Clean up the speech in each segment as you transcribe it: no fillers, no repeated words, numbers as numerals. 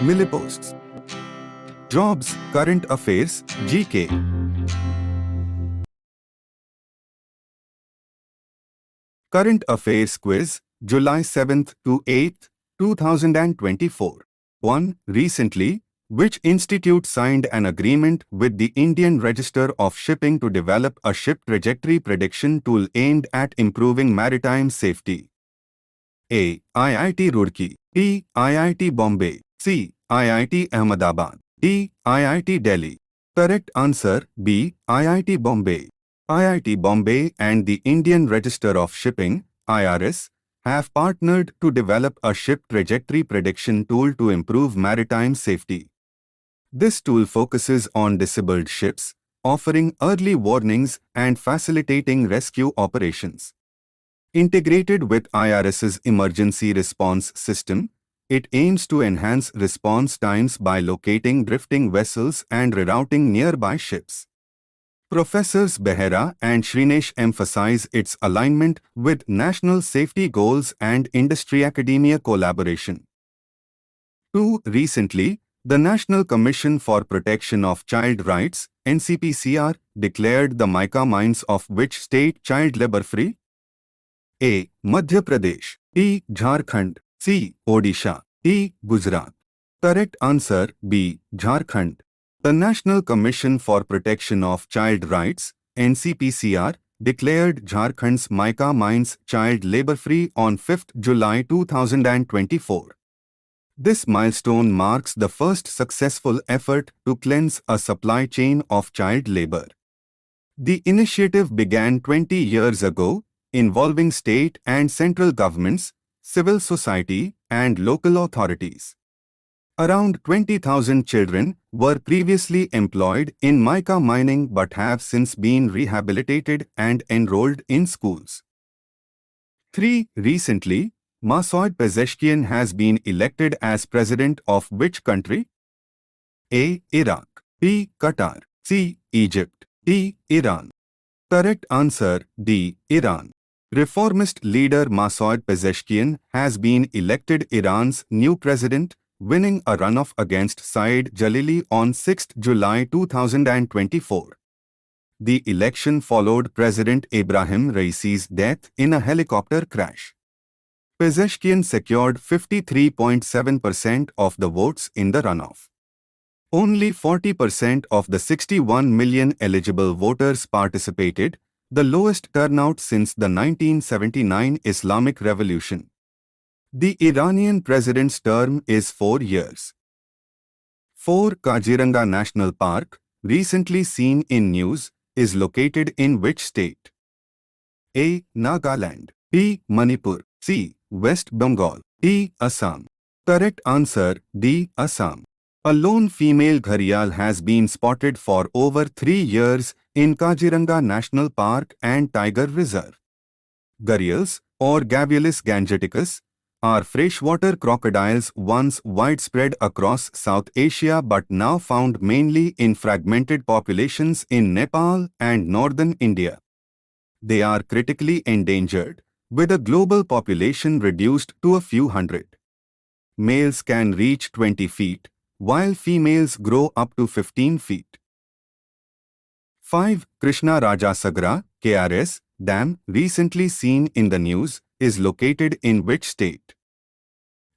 Milliposts. Jobs, Current Affairs, GK. Current Affairs Quiz, July 7th to 8th, 2024. 1. Recently, which institute signed an agreement with the Indian Register of Shipping to develop a ship trajectory prediction tool aimed at improving maritime safety? A. IIT Roorkee. B. IIT Bombay. C. IIT Ahmedabad. D. IIT Delhi. Correct answer B. IIT Bombay. IIT Bombay and the Indian Register of Shipping, IRS, have partnered to develop a ship trajectory prediction tool to improve maritime safety. This tool focuses on disabled ships, offering early warnings and facilitating rescue operations. Integrated with IRS's emergency response system, it aims to enhance response times by locating drifting vessels and rerouting nearby ships. Professors Behera and Shrinesh emphasize its alignment with national safety goals and industry-academia collaboration. 2. Recently, the National Commission for Protection of Child Rights, NCPCR, declared the mica mines of which state child labor-free? A. Madhya Pradesh. B. Jharkhand. C. Odisha. D. Gujarat. Correct answer B. Jharkhand. The National Commission for Protection of Child Rights, NCPCR, declared Jharkhand's mica mines child labor-free on 5th July 2024. This milestone marks the first successful effort to cleanse a supply chain of child labor. The initiative began 20 years ago, involving state and central governments, civil society, and local authorities. Around 20,000 children were previously employed in mica mining but have since been rehabilitated and enrolled in schools. 3. Recently, Masoud Pezeshkian has been elected as president of which country? A. Iraq. B. Qatar. C. Egypt. D. Iran. Correct answer D. Iran. Reformist leader Masoud Pezeshkian has been elected Iran's new president, winning a runoff against Saeed Jalili on 6 July 2024. The election followed President Ebrahim Raisi's death in a helicopter crash. Pezeshkian secured 53.7% of the votes in the runoff. Only 40% of the 61 million eligible voters participated, the lowest turnout since the 1979 Islamic Revolution. The Iranian president's term is 4 years. 4. Kaziranga National Park, recently seen in news, is located in which state? A. Nagaland. B. Manipur. C. West Bengal. D. Assam. Correct answer D. Assam. A lone female gharial has been spotted for over 3 years in Kaziranga National Park and Tiger Reserve. Gharials, or Gavialis gangeticus, are freshwater crocodiles once widespread across South Asia but now found mainly in fragmented populations in Nepal and northern India. They are critically endangered, with a global population reduced to a few hundred. Males can reach 20 feet, while females grow up to 15 feet. 5. Krishna Rajasagra, KRS, dam, recently seen in the news, is located in which state?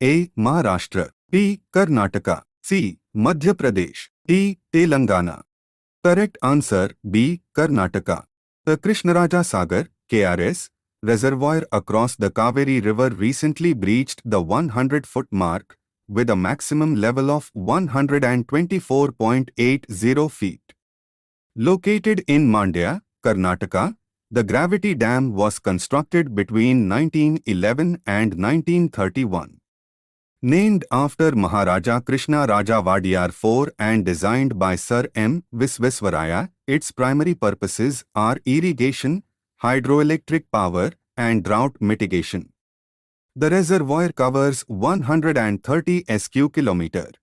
A. Maharashtra. B. Karnataka. C. Madhya Pradesh. D. Telangana. Correct answer B. Karnataka. The Krishnaraja Sagar, KRS, reservoir across the Kaveri River recently breached the 100-foot mark, with a maximum level of 124.80 feet. Located in Mandya, Karnataka, the gravity dam was constructed between 1911 and 1931. Named after Maharaja Krishna Raja Wadiyar IV and designed by Sir M. Visvesvaraya, its primary purposes are irrigation, hydroelectric power, and drought mitigation. The reservoir covers 130 sq km.